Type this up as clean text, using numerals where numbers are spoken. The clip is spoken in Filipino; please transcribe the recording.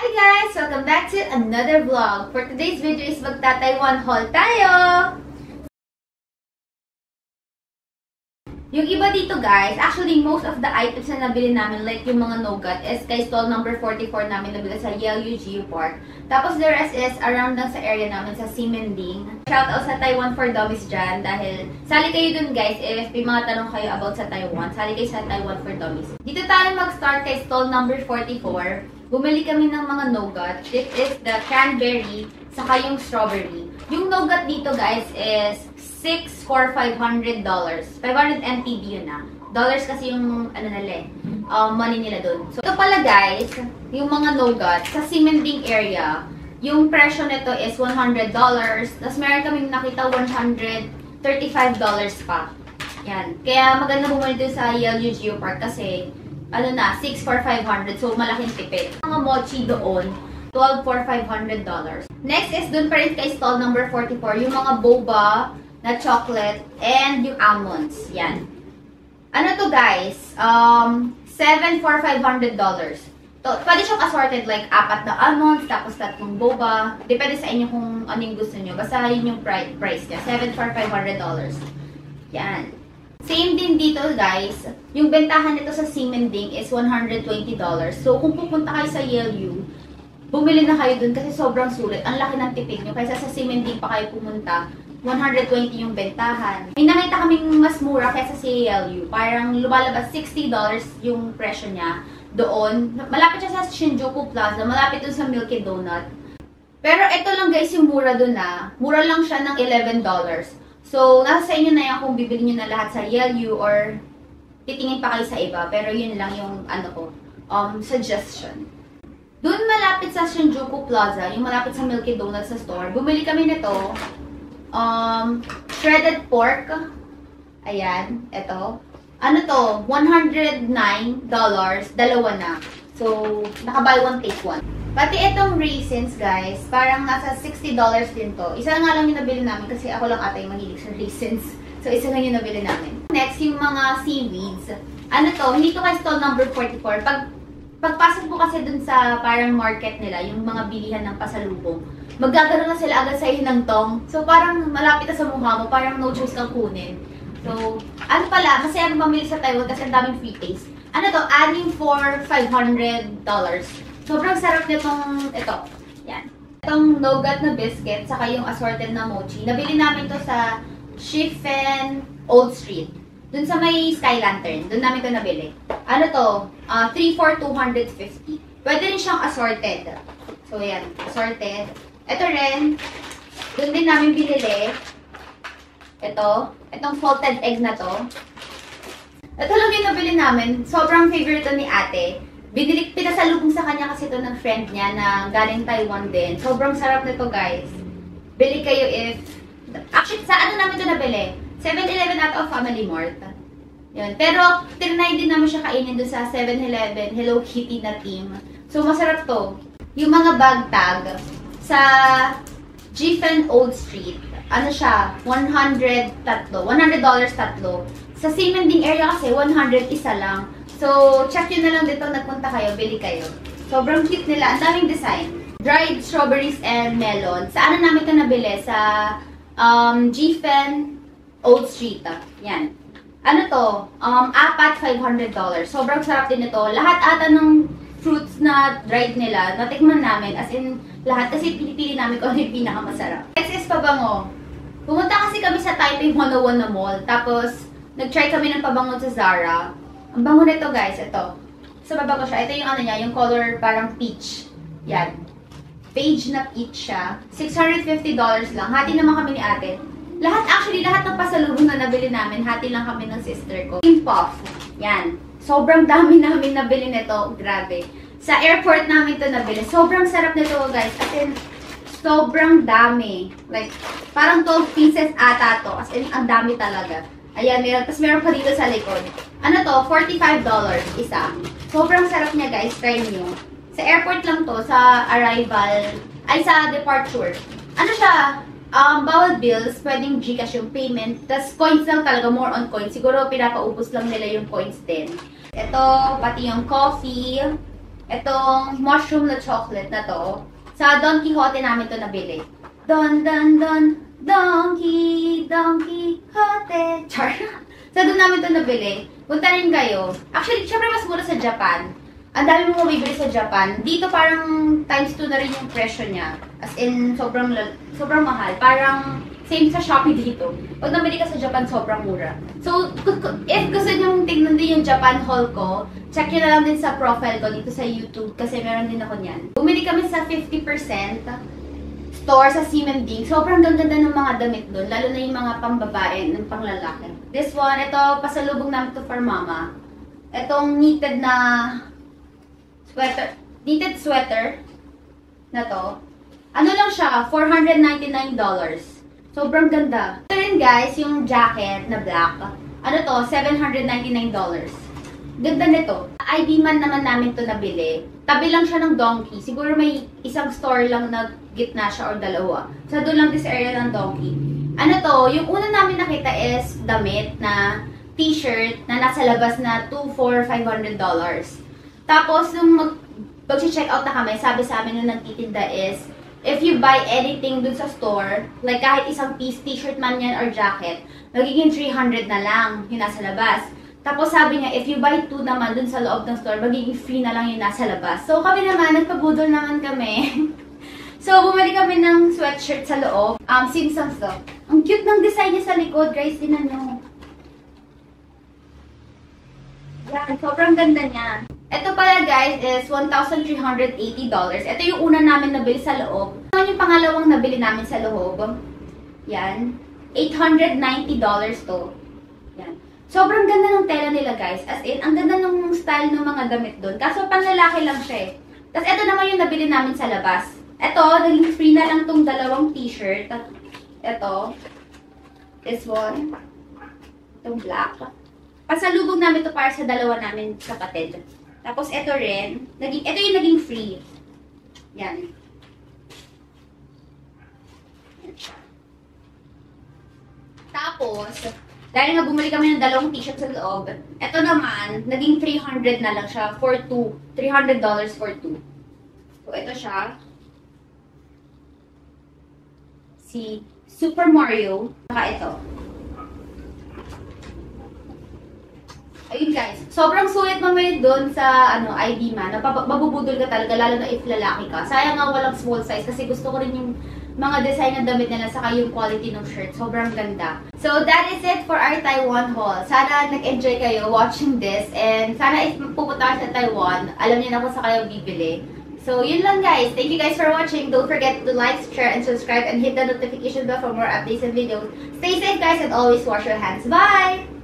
Hi guys! Welcome back to another vlog. For today's video is magta-Taiwan haul tayo! Yung iba dito guys, actually most of the items na nabili namin, like yung mga nougat, is kay stall number 44 namin nabili sa Yelyu Geopark. Tapos the rest is around lang sa area namin sa Ximending. Shoutout sa Taiwan for Dummies dyan dahil sali kayo dun guys if may mga tanong kayo about sa Taiwan. Sali kayo sa Taiwan for Dummies. Dito tayo mag-start kay stall number 44. Bumili kami ng mga nougat. This is the cranberry, saka yung strawberry. Yung nougat dito guys is 6 for $500. 500 NTD yun na. Dollars kasi yung ano nila money nila dun. So ito pala guys, yung mga nougat sa Ximending area, yung presyo nito is $100. Tapos meron kaming nakita $135 pa. Yan. Kaya maganda bumili dun sa Yelyu Geopark kasi ano na, 6 for $500. So malaking tipid. Mga mochi doon, 12 for $500. Next is dun pa rin kay stall number 44, yung mga boba na chocolate, and yung almonds. Yan. Ano to guys? 7 for $500. Pwede siyang assorted like 4 na almonds, tapos 3 boba. Depende sa inyo kung ano yung gusto nyo. Basta yun yung price niya. 7 for $500. Yan. Same din dito guys. Yung bentahan nito sa Ximending is $120. So kung pupunta kayo sa Yelyu, bumili na kayo dun kasi sobrang sulit. Ang laki ng tipid nyo. Kaysa sa Ximending pa kayo pumunta, 120 yung bentahan. May nakita kaming mas mura kaysa sa Yelyu. Parang lumalabas $60 yung presyo niya doon. Malapit siya sa Shinjuku Plaza. Malapit dun sa Milky Donut. Pero ito lang guys yung mura dun na. Mura lang siya ng $11. So, nasa sa inyo na yan kung bibili nyo na lahat sa Yelyu or titingin pa kayo sa iba. Pero yun lang yung ano ko, suggestion. Doon malapit sa Shinjuku Plaza, yung malapit sa Milky Donut sa store, bumili kami nito. Shredded pork. Ayan, ito. Ano to? $109. Dalawa na. So, naka-buy one, take one. Pati itong raisins, guys, parang nasa $60 din to. Isa nga lang yung nabili namin kasi ako lang ata yung mahilig sa raisins. So, isa lang yung nabili namin. Next, yung mga seaweeds. Ano to? Hindi to kay stall number 44. Pagpasok po kasi dun sa parang market nila, yung mga bilihan ng pasalubong, magagano na sila agad sa ng tong. So, parang malapit na sa mukha mo, parang no choice kang kunin. So, ano pala, masaya mamili sa Taiwan kasi ang daming free taste. Ano to? Anim for $500. Sobrang sarap nitong, ito. Yan. Itong nougat na biscuit, saka yung assorted na mochi. Nabili namin to sa Shifen Old Street. Dun sa may Sky Lantern. Dun namin to nabili. Ano to? 3 for $250. Pwede rin siyang assorted. So, yan. Assorted. Ito rin. Dun din namin binili. Ito. Itong salted egg na to. Ito lang yung nabili namin. Sobrang favorite to ni ate. Pinasalubong sa kanya kasi ito ng friend niya na galing Taiwan din. Sobrang sarap nito guys. Bili kayo if... Actually, sa ano namin ito nabili? 7-Eleven out of Family Mart. Yun. Pero, tinry din namin siya kainin doon sa 7-Eleven Hello Kitty na team. So, masarap to. Yung mga bag tag sa Giffen Old Street. Ano siya? $100 tatlo. Sa Ximending area kasi, 100 isa lang. So, check yun na lang dito. Nagpunta kayo, bili kayo. Sobrang cute nila. Ang daming design. Dried strawberries and melon. Sa ano namin ito nabili? Sa Giffen Old Street. Yan. Ano to? 4, $500. Sobrang sarap din ito. Lahat ata ng fruits na dried nila, natikman namin. As in, lahat. Kasi pinipili namin kung ano yung pinakamasarap. Next is pabango. Pumunta kasi kami sa Taipei 101 na mall. Tapos, nag-try kami ng pabango sa Zara. Ang bango nito guys. Ito. Sa baba ko siya. Ito yung ano niya, yung color parang peach. Yan. Beige na peach siya. $650 lang. Hati naman kami ni ate. Lahat ng pasalubong na nabili namin, hati lang kami ng sister ko. Cream puff. Yan. Sobrang dami namin nabili nito. Grabe. Sa airport namin ito nabili. Sobrang sarap nito guys. As in, sobrang dami. Like, parang 12 pieces ata to. As in, ang dami talaga. Ayan, tapos meron pa dito sa likod. Ano to? $45 isa. Sobrang sarap niya guys. Try nyo. Sa airport lang to. Sa arrival. Ay, sa departure. Ano siya? Bawal bills, pwedeng Gcash yung payment. Tapos coins lang talaga, more on coins. Siguro pinapaubos lang nila yung coins din. Ito, pati yung coffee. Itong mushroom na chocolate na to. Sa Don Quixote namin to nabili. Don Quixote. Char. So, doon namin to nabili. Punta rin kayo. Actually, syempre mas mura sa Japan. Ang dami mo mabibili sa Japan. Dito parang times 2 na rin yung presyo niya. As in, sobrang mahal. Parang same sa Shopee dito. Pag nabili ka sa Japan, sobrang mura. So, if gusto nyo tignan din yung Japan haul ko, check nyo na lang din sa profile ko dito sa YouTube kasi meron din ako niyan. Bumili kami sa 50% store sa Simending. Sobrang ganda ng mga damit doon, lalo na yung mga pambabae ng panglalaki. This one, ito, pasalubong namin to for mama. Itong knitted na knitted sweater na to. Ano lang siya, $499. Sobrang ganda. Ito rin guys, yung jacket na black. Ano to, $799. Ganda nito. ID man naman namin to nabili. Tabi lang siya ng Donkey. Siguro may isang store lang na gitna siya or dalawa. So, doon lang this area ng Donkey. Ano to, yung una namin nakita is damit na t-shirt na nasa labas na $200, $400, $500. Tapos, nung mag-check out na kami, sabi sa amin nung nagtitinda is, if you buy anything dun sa store, like kahit isang piece, t-shirt man yan or jacket, magiging $300 na lang yung nasa labas. Tapos sabi niya, if you buy 2 naman dun sa loob ng store, magiging free na lang yung nasa labas. So kami naman, nagpabudol naman kami. So bumili kami ng sweatshirt sa loob. Simpsons to. Ang cute ng design niya sa likod, guys, tinan nyo. Yan, sobrang ganda niya. Ito pala guys is $1,380. Ito yung una namin nabili sa loob. Ito yung pangalawang nabili namin sa loob. Yan. $890 to. Yan. Sobrang ganda ng tela nila guys. As in, ang ganda ng style ng mga damit doon. Kaso panlalaki lang siya eh. Tapos ito naman yung nabili namin sa labas. Ito, naging free na lang tong dalawang t-shirt. Ito. This one. Itong black. Pasalubog namin to para sa dalawa namin kapatid. Tapos, ito rin. Ito yung naging free. Yan. Tapos, dahil nga bumili kami ng dalawang t-shirt sa loob, ito naman, naging $300 na lang siya for 2. $300 for 2. So, ito siya. Si Super Mario. Saka ito. Ayun guys, sobrang sulit mamili doon sa ID man. Mabubudol ka talaga, lalo na if lalaki ka. Sayang nga walang small size kasi gusto ko rin yung mga design ng damit nila saka yung quality ng shirt. Sobrang ganda. So that is it for our Taiwan haul. Sana nag-enjoy kayo watching this and sana if pupunta ka sa Taiwan, alam niyo na kung saan kayo bibili. So yun lang guys. Thank you guys for watching. Don't forget to like, share, and subscribe and hit the notification bell for more updates and videos. Stay safe guys and always wash your hands. Bye!